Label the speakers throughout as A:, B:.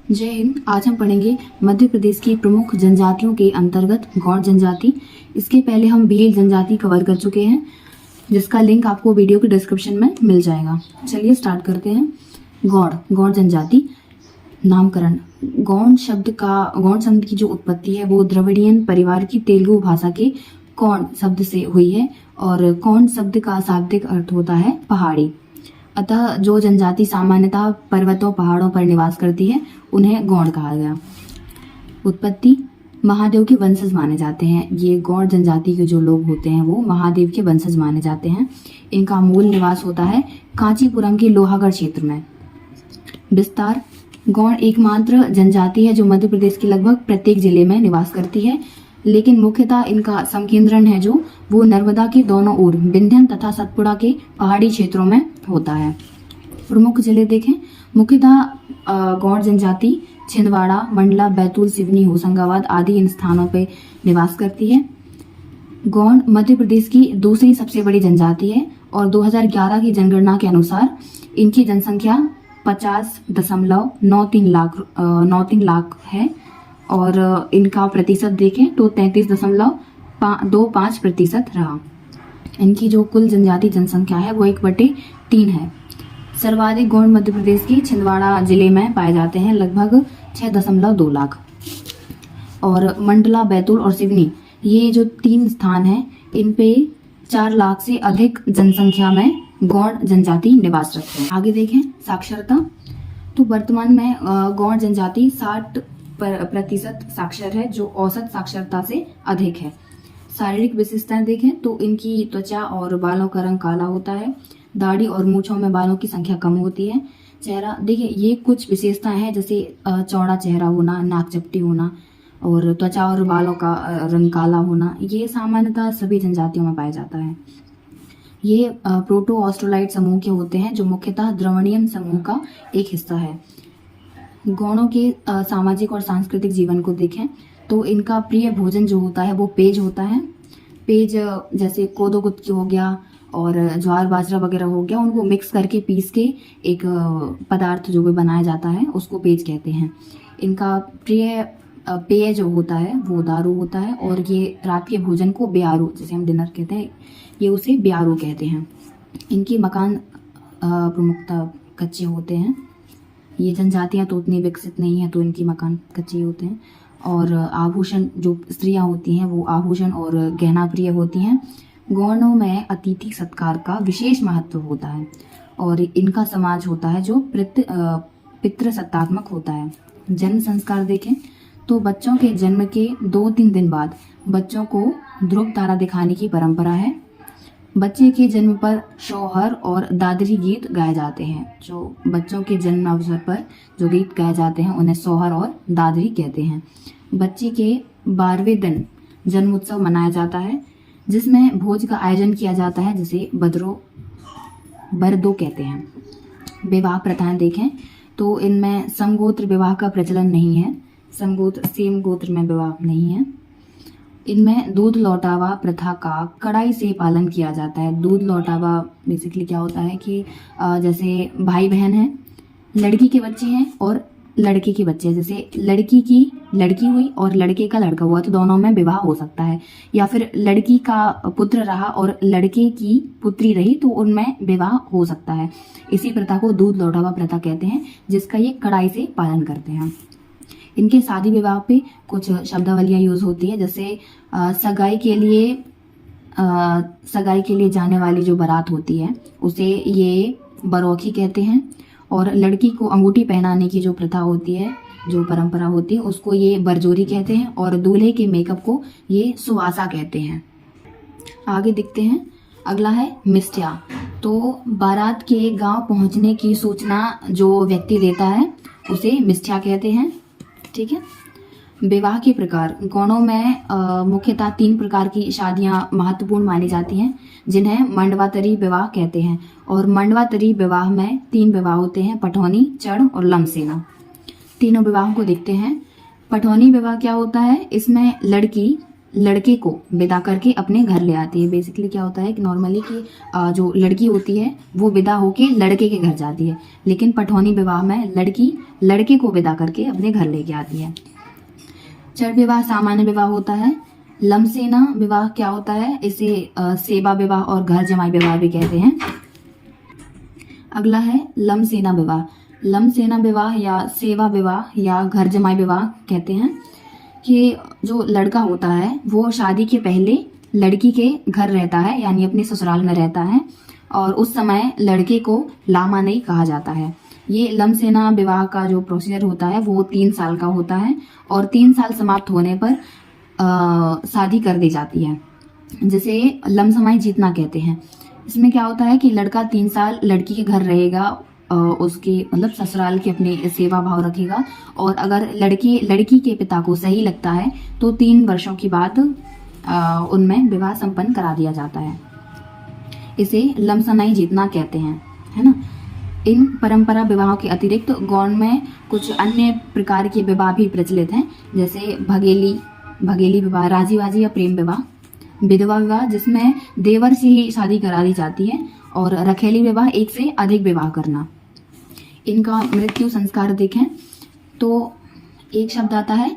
A: जय हिंद। आज हम पढ़ेंगे मध्य प्रदेश की प्रमुख जनजातियों के अंतर्गत गौड़ जनजाति। इसके पहले हम भील जनजाति कवर कर चुके हैं, जिसका लिंक आपको वीडियो के डिस्क्रिप्शन में मिल जाएगा। चलिए स्टार्ट करते हैं। गौड़ जनजाति। नामकरण। गौड़ शब्द की जो उत्पत्ति है वो द्रविड़ियन परिवार की तेलुगु भाषा के कौन शब्द से हुई है और कौन शब्द का शाब्दिक अर्थ होता है पहाड़ी। अतः जो जनजाति सामान्यतः पर्वतों पहाड़ों पर निवास करती है उन्हें गौड़ कहा गया। उत्पत्ति। महादेव के वंशज माने जाते हैं। ये गौड़ जनजाति के जो लोग होते हैं वो महादेव के वंशज माने जाते हैं। इनका मूल निवास होता है कांचीपुरम के लोहागढ़ क्षेत्र में। विस्तार। गौड़ एकमात्र जनजाति है जो मध्य प्रदेश के लगभग प्रत्येक जिले में निवास करती है, लेकिन मुख्यतः इनका समकेंद्रण है जो वो नर्मदा के दोनों ओर विंध्यन तथा सतपुड़ा के पहाड़ी क्षेत्रों में होता है। प्रमुख जिले देखें। मुख्यतः गौड़ जनजाति छिंदवाड़ा, मंडला, बैतूल, सिवनी, होशंगाबाद आदि इन स्थानों पर निवास करती है। गौड़ मध्य प्रदेश की दूसरी सबसे बड़ी जनजाति है और 2011 की जनगणना के अनुसार इनकी जनसंख्या 50.93 लाख है और इनका प्रतिशत देखें तो 33.25% रहा। इनकी जो कुल जनजाति जनसंख्या है वो 1/3 है। सर्वाधिक गौड़ मध्य प्रदेश की छिंदवाड़ा जिले में पाए जाते हैं, लगभग 6.2 लाख। और मंडला, बैतूल और सिवनी, ये जो 3 स्थान हैं इन पे 4 लाख से अधिक जनसंख्या में गौड़ जनजाति निवास रखते हैं। आगे देखें साक्षरता। तो वर्तमान में गौड़ जनजाति 60% साक्षर है, जो औसत साक्षरता से अधिक है। शारीरिक विशेषताएं देखें तो इनकी त्वचा और बालों का रंग काला होता है। दाढ़ी और मूंछों में बालों की संख्या कम होती है। चेहरा देखिए, ये कुछ विशेषताएं हैं जैसे चौड़ा चेहरा होना, नाक चपटी होना और त्वचा और बालों का रंग काला होना, ये सामान्यतः सभी जनजातियों में पाया जाता है। ये प्रोटो ऑस्ट्रोलाइट समूह के होते हैं जो मुख्यतः द्रविड़ियन समूह का एक हिस्सा है। गौड़ों के सामाजिक और सांस्कृतिक जीवन को देखें तो इनका प्रिय भोजन जो होता है वो पेज होता है। पेज जैसे कोदो कुटकी हो गया और ज्वार बाजरा वगैरह हो गया, उनको मिक्स करके पीस के एक पदार्थ जो भी बनाया जाता है उसको पेज कहते हैं। इनका प्रिय पेय जो होता है वो दारू होता है और ये रात के भोजन को ब्यारू, जैसे हम डिनर कहते हैं, ये उसे ब्यारू कहते हैं। इनके मकान प्रमुखतः कच्चे होते हैं। ये जनजातियां तो उतनी विकसित नहीं है तो इनके मकान कच्चे होते हैं। और आभूषण, जो स्त्रियां होती हैं वो आभूषण और गहना प्रिय होती हैं। गौड़ों में अतिथि सत्कार का विशेष महत्व होता है और इनका समाज होता है जो पितृसत्तात्मक होता है। जन्म संस्कार देखें तो बच्चों के जन्म के 2-3 दिन बाद बच्चों को ध्रुव तारा दिखाने की परंपरा है। बच्चे के जन्म पर शौहर और दादरी गीत गाए जाते हैं। जो बच्चों के जन्म अवसर पर जो गीत गाए जाते हैं उन्हें शौहर और दादरी कहते हैं। बच्चे के 12वें दिन जन्म उत्सव मनाया जाता है जिसमें भोज का आयोजन किया जाता है, जिसे बरदो कहते हैं। विवाह प्रथाएं देखें तो इनमें समगोत्र विवाह का प्रचलन नहीं है। समगोत्र सेम गोत्र में विवाह नहीं है। इनमें दूध लौटावा प्रथा का कड़ाई से पालन किया जाता है। दूध लौटावा बेसिकली क्या होता है कि जैसे भाई बहन हैं, लड़की के बच्चे हैं और लड़के के बच्चे, जैसे लड़की की लड़की हुई और लड़के का लड़का हुआ तो दोनों में विवाह हो सकता है, या फिर लड़की का पुत्र रहा और लड़के की पुत्री रही तो उनमें विवाह हो सकता है। इसी प्रथा को दूध लौटावा प्रथा कहते हैं, जिसका ये कड़ाई से पालन करते हैं। इनके शादी विवाह पे कुछ शब्दावलियाँ यूज होती है, जैसे सगाई के लिए जाने वाली जो बारात होती है उसे ये बरौखी कहते हैं और लड़की को अंगूठी पहनाने की जो प्रथा होती है, जो परंपरा होती है, उसको ये बरजोरी कहते हैं और दूल्हे के मेकअप को ये सुवासा कहते हैं। आगे देखते हैं। अगला है मिस्टिया। तो बारात के गांव पहुंचने की सूचना जो व्यक्ति देता है उसे मिस्टिया कहते हैं। ठीक है। विवाह के प्रकार। गौड़ों में मुख्यतः 3 प्रकार की शादियां महत्वपूर्ण मानी जाती हैं, जिन्हें मंडवातरी विवाह कहते हैं। और मंडवातरी विवाह में 3 विवाह होते हैं, पठौनी, चढ़ और लमसेना। तीनों विवाहों को देखते हैं। पठौनी विवाह क्या होता है? इसमें लड़की लड़के को विदा करके अपने घर ले आती है। बेसिकली क्या होता है कि नॉर्मली कि जो लड़की होती है वो विदा होके लड़के के घर जाती है, लेकिन पठौनी विवाह में लड़की लड़के को विदा करके अपने घर लेके आती है। चर विवाह सामान्य विवाह होता है। लमसेना विवाह क्या होता है, इसे सेवा विवाह और घर जमाई विवाह भी कहते हैं। अगला है लमसेना विवाह। लमसेना विवाह या सेवा विवाह या घर जमाई विवाह कहते हैं कि जो लड़का होता है वो शादी के पहले लड़की के घर रहता है, यानी अपने ससुराल में रहता है, और उस समय लड़के को लामा नहीं कहा जाता है। ये लमसेना विवाह का जो प्रोसीजर होता है वो 3 साल का होता है और 3 साल समाप्त होने पर शादी कर दी जाती है, जिसे लमसमाई जीतना कहते हैं। इसमें क्या होता है कि लड़का 3 साल लड़की के घर रहेगा, उसके मतलब ससुराल के अपने सेवा भाव रखेगा, और अगर लड़की के पिता को सही लगता है तो 3 वर्षों के बाद उनमें विवाह संपन्न करा दिया जाता है। इसे लमसनाई जीतना कहते हैं, है ना। इन परंपरा विवाहों के अतिरिक्त गौड़ में कुछ अन्य प्रकार के विवाह भी प्रचलित हैं, जैसे भगेली विवाह, राजी बाजी या प्रेम विवाह, विधवा विवाह जिसमें देवर से ही शादी करा दी जाती है, और रखेली विवाह, एक से अधिक विवाह करना। इनका मृत्यु संस्कार देखें तो एक शब्द आता है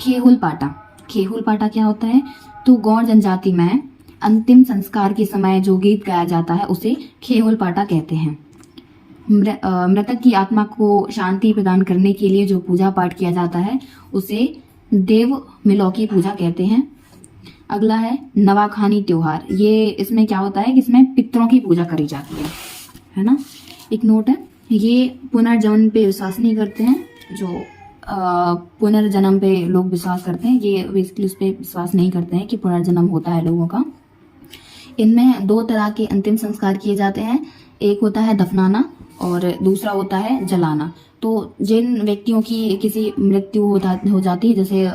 A: खेहुल पाटा। खेहुल पाटा क्या होता है, तो गौड़ जनजाति में अंतिम संस्कार के समय जो गीत गाया जाता है उसे खेहुल पाटा कहते हैं। मृतक की आत्मा को शांति प्रदान करने के लिए जो पूजा पाठ किया जाता है उसे देव मिलौ की पूजा कहते हैं। अगला है नवाखानी त्योहार। ये इसमें क्या होता है कि इसमें पितरों की पूजा करी जाती है ना। एक नोट है, ये पुनर्जन्म पे विश्वास नहीं करते हैं। जो पुनर्जन्म पे लोग विश्वास करते हैं, ये बेसिकली उस पर विश्वास नहीं करते हैं कि पुनर्जन्म होता है लोगों का। इनमें 2 तरह के अंतिम संस्कार किए जाते हैं, एक होता है दफनाना और दूसरा होता है जलाना। तो जिन व्यक्तियों की किसी मृत्यु हो जाती है, जैसे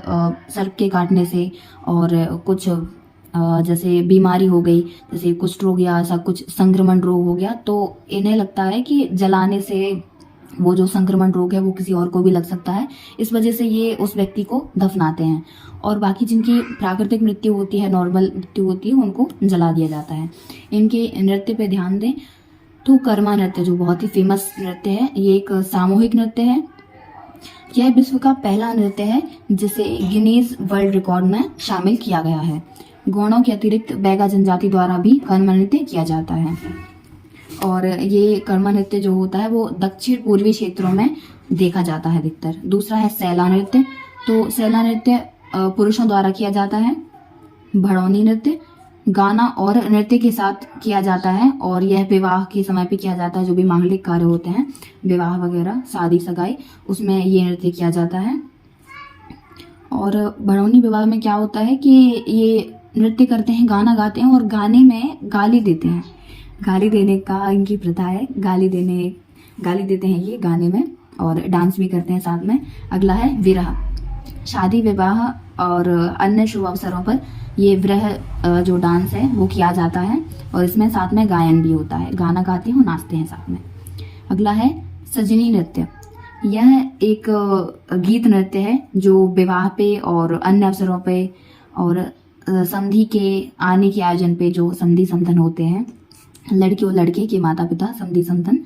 A: सर्प के काटने से, और कुछ जैसे बीमारी हो गई, जैसे कुष्ठ रोग या ऐसा कुछ संक्रमण रोग हो गया, तो इन्हें लगता है कि जलाने से वो जो संक्रमण रोग है वो किसी और को भी लग सकता है, इस वजह से ये उस व्यक्ति को दफनाते हैं। और बाकी जिनकी प्राकृतिक मृत्यु होती है, नॉर्मल मृत्यु होती है, उनको जला दिया जाता है। इनके नृत्य पे ध्यान दें तो कर्मा नृत्य जो बहुत ही फेमस नृत्य है, ये एक सामूहिक नृत्य है। यह विश्व का पहला नृत्य है जिसे गिनीज वर्ल्ड रिकॉर्ड में शामिल किया गया है। गौड़ों के अतिरिक्त बैगा जनजाति द्वारा भी कर्मा नृत्य किया जाता है, और ये कर्मा नृत्य जो होता है वो दक्षिण पूर्वी क्षेत्रों में देखा जाता है अधिकतर। दूसरा है सैला नृत्य। तो सैला नृत्य पुरुषों द्वारा किया जाता है। भड़ौनी नृत्य गाना और नृत्य के साथ किया जाता है, और यह विवाह के समय पे किया जाता है। जो भी मांगलिक कार्य होते हैं, विवाह वगैरह, शादी सगाई, उसमें ये नृत्य किया जाता है। और भड़ौनी विवाह में क्या होता है कि ये नृत्य करते हैं, गाना गाते हैं और गाने में गाली देते हैं। गाली देने का इनकी प्रथा है, गाली देते हैं ये गाने में, और डांस भी करते हैं साथ में। अगला है विरह। शादी विवाह और अन्य शुभ अवसरों पर ये विरह जो डांस है वो किया जाता है, और इसमें साथ में गायन भी होता है, गाना गाते हैं और नाचते हैं साथ में। अगला है सजनी नृत्य। यह एक गीत नृत्य है जो विवाह पे और अन्य अवसरों पे और संधि के आने के आयोजन पे जो संधि संधन होते हैं, लड़की और लड़के के माता पिता संधि संधन,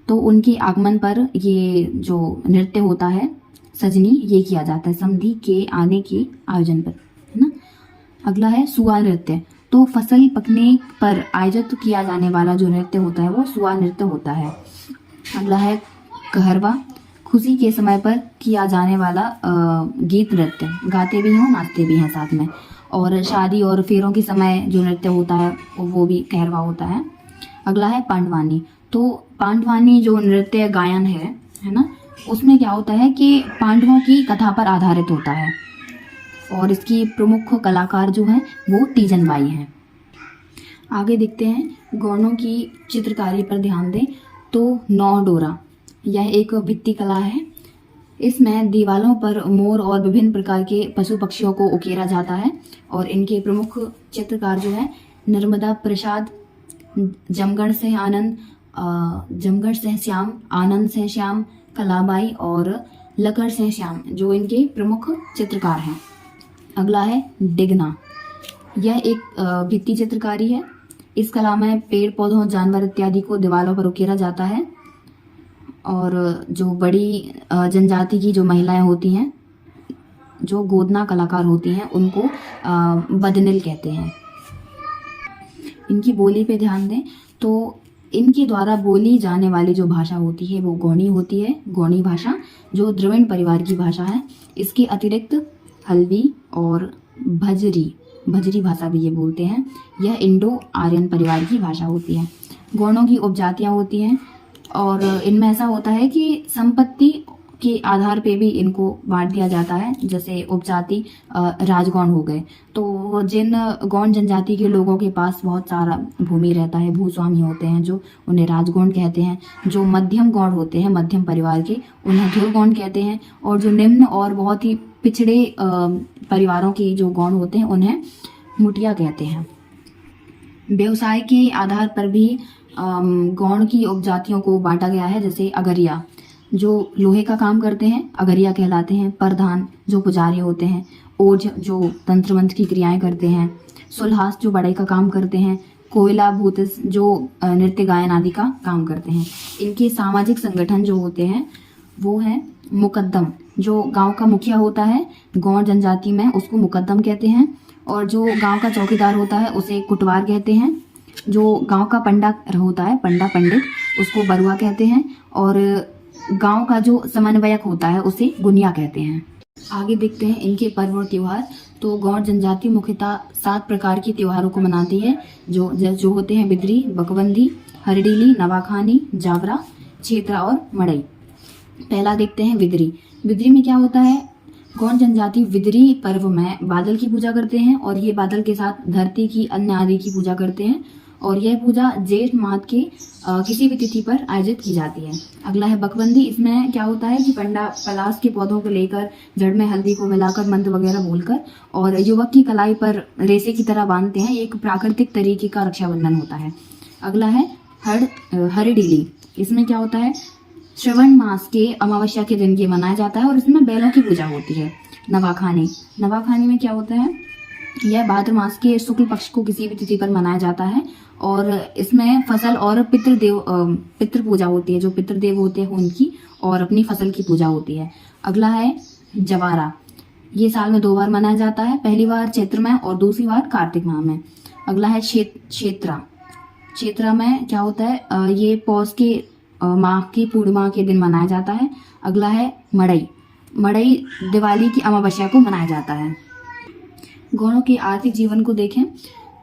A: तो उनके आगमन पर ये जो नृत्य होता है सजनी, ये किया जाता है संधि के आने के आयोजन पर, है ना। अगला है सुआ नृत्य। तो फसल पकने पर आयोजित किया जाने वाला जो नृत्य होता है वो सुआ नृत्य होता है। अगला है कहरवा। खुशी के समय पर किया जाने वाला गीत नृत्य, गाते भी हैं, नाचते भी हैं साथ में। और शादी और फेरों के समय जो नृत्य होता है वो भी कहरवा होता है। अगला है पांडवानी। तो पांडवानी जो नृत्य गायन है ना, उसमें क्या होता है कि पांडवों की कथा पर आधारित होता है, और इसकी प्रमुख कलाकार जो हैं वो तीजन बाई हैं। आगे देखते हैं गौड़ों की चित्रकारी पर ध्यान दें तो नौ डोरा, यह एक भित्ति कला है। इसमें दीवालों पर मोर और विभिन्न प्रकार के पशु पक्षियों को उकेरा जाता है, और इनके प्रमुख चित्रकार जो है नर्मदा प्रसाद, जमगढ़ से श्याम, आनंद से श्याम, कलाबाई और लकर से श्याम, जो इनके प्रमुख चित्रकार हैं। अगला है डिगना। यह एक भित्ति चित्रकारी है। इस कला में पेड़ पौधों जानवर इत्यादि को दीवारों पर उकेरा जाता है। और जो बड़ी जनजाति की जो महिलाएं होती हैं, जो गोदना कलाकार होती हैं, उनको बदनिल कहते हैं। इनकी बोली पे ध्यान दें तो इनके द्वारा बोली जाने वाली जो भाषा होती है वो गौणी होती है। गौणी भाषा जो द्रविड़ परिवार की भाषा है। इसके अतिरिक्त हल्बी और भजरी भाषा भी ये बोलते हैं। यह इंडो आर्यन परिवार की भाषा होती है। गौणों की उपजातियां होती हैं और इनमें ऐसा होता है कि संपत्ति के आधार पे भी इनको बांट दिया जाता है। जैसे उपजाति राजगौण हो गए, तो जिन गौण जनजाति के लोगों के पास बहुत सारा भूमि रहता है, भूस्वामी होते हैं, जो उन्हें राजगौण कहते हैं। जो मध्यम गौण होते हैं, मध्यम परिवार के, उन्हें धुरगौण कहते हैं। और जो निम्न और बहुत ही पिछड़े परिवारों के जो गौण होते हैं, उन्हें मुटिया कहते हैं। व्यवसाय के आधार पर भी गौण की उपजातियों को बांटा गया है। जैसे अगरिया जो लोहे का काम करते हैं, अगरिया कहलाते हैं। प्रधान जो पुजारी होते हैं। ओझ जो तंत्र मंत्र की क्रियाएं करते हैं। सुल्हास जो बढ़ई का काम करते हैं। कोयला भूतिस जो नृत्य गायन आदि का काम करते हैं। इनके सामाजिक संगठन जो होते हैं वो है मुकद्दम। जो गांव का मुखिया होता है गौण जनजाति में, उसको मुकद्दम कहते हैं। और जो गांव का चौकीदार होता है उसे कुटवार कहते हैं। जो गांव का पंडा होता है, पंडित, उसको बरुआ कहते हैं। और गांव का जो समन्वयक होता है उसे गुनिया कहते हैं। आगे देखते हैं इनके पर्व और त्योहार। तो गौड़ जनजाति मुख्यतः 7 प्रकार के त्योहारों को मनाती है, जो होते हैं बिद्री, बकवंदी, हरडीली, नवाखानी, जावरा, छेत्रा और मड़ई। पहला देखते हैं विद्री। विद्री में क्या होता है? गौड़ जनजाति विद्री पर्व में बादल की पूजा करते हैं और ये बादल के साथ धरती की, अन्न आदि की पूजा करते हैं। और यह पूजा जेठ माह के किसी भी तिथि पर आयोजित की जाती है। अगला है बकबंदी। इसमें क्या होता है कि पंडा पलाश के पौधों को लेकर जड़ में हल्दी को मिलाकर मंत्र वगैरह बोलकर और युवक की कलाई पर रेसे की तरह बांधते हैं। एक प्राकृतिक तरीके का रक्षाबंधन होता है। अगला है हरिडीली। इसमें क्या होता है? श्रवण मास के अमावस्या के दिन ये मनाया जाता है और इसमें बैलों की पूजा होती है। नवाखानी में क्या होता है? यह भाद्र मास के शुक्ल पक्ष को किसी भी तिथि पर मनाया जाता है और इसमें फसल और पितृ पूजा होती है। जो पितृदेव होते हैं उनकी और अपनी फसल की पूजा होती है। अगला है जवारा। ये साल में 2 बार मनाया जाता है, पहली बार चैत्र में और दूसरी बार कार्तिक माह में। अगला है क्षेत्रा में क्या होता है? ये पौष के माह की पूर्णिमा के दिन मनाया जाता है। अगला है मड़ई दिवाली की अमावस्या को मनाया जाता है। गौड़ों के आर्थिक जीवन को देखें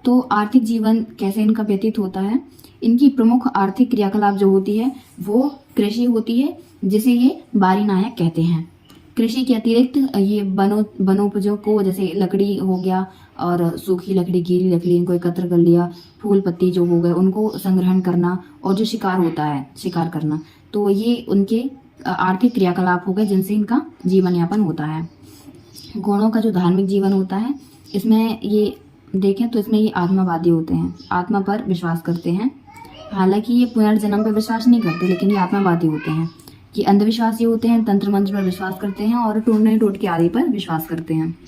A: तो आर्थिक जीवन कैसे इनका व्यतीत होता है। इनकी प्रमुख आर्थिक क्रियाकलाप जो होती है वो कृषि होती है, जिसे ये बारी नायक कहते हैं। कृषि के अतिरिक्त ये वनोपजों को, जैसे लकड़ी हो गया और सूखी लकड़ी, गीली लकड़ी, इनको एकत्र कर लिया, फूल पत्ती जो हो गए उनको संग्रहण करना, और जो शिकार होता है, शिकार करना, तो ये उनके आर्थिक क्रियाकलाप हो गए जिनसे इनका जीवन यापन होता है। गौड़ों का जो धार्मिक जीवन होता है, इसमें ये देखें तो इसमें ये आत्मावादी होते हैं, आत्मा पर विश्वास करते हैं। हालांकि ये पुनर्जन्म पर विश्वास नहीं करते, लेकिन ये आत्मावादी होते हैं। कि अंधविश्वासी होते हैं, तंत्र मंत्र पर विश्वास करते हैं और टूटने टोटके आदि पर विश्वास करते हैं।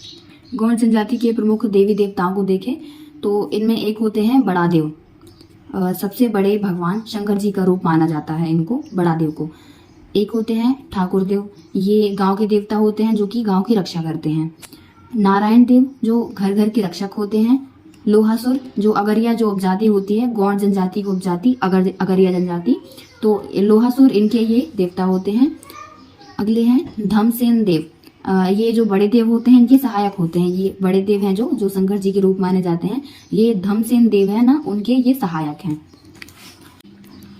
A: गौड़ जनजाति के प्रमुख देवी देवताओं को देखें तो इनमें एक होते हैं बड़ा देव। सबसे बड़े भगवान शंकर जी का रूप माना जाता है इनको, बड़ा देव को। एक होते हैं ठाकुर देव, ये गांव के देवता होते हैं जो कि गांव की रक्षा करते हैं। नारायण देव जो घर घर के रक्षक होते हैं। लोहासुर जो अगरिया जो उपजाति होती है, गौड़ जनजाति की उपजाति अगरिया जनजाति, तो लोहासुर इनके ये देवता होते हैं। अगले हैं धमसेन देव। ये जो बड़े देव होते हैं इनके सहायक होते हैं। ये बड़े देव हैं जो शंकर जी के रूप माने जाते हैं। ये धमसेन देव है ना, उनके ये सहायक हैं।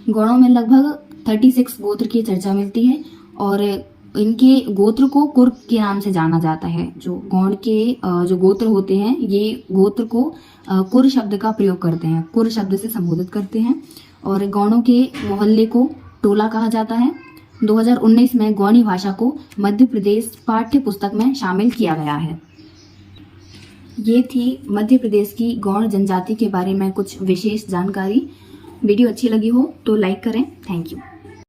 A: गौड़ों में लगभग 36 गोत्र की चर्चा मिलती है और इनके गोत्र को कुर के नाम से जाना जाता है। जो गौड़ के जो गोत्र होते हैं ये गोत्र को कुर शब्द का प्रयोग करते हैं, कुर शब्द से संबोधित करते हैं। और गौड़ों के मोहल्ले को टोला कहा जाता है। 2019 में गौड़ी भाषा को मध्य प्रदेश पाठ्य पुस्तक में शामिल किया गया है। ये थी मध्य प्रदेश की गौड़ जनजाति के बारे में कुछ विशेष जानकारी। वीडियो अच्छी लगी हो तो लाइक करें। Thank you.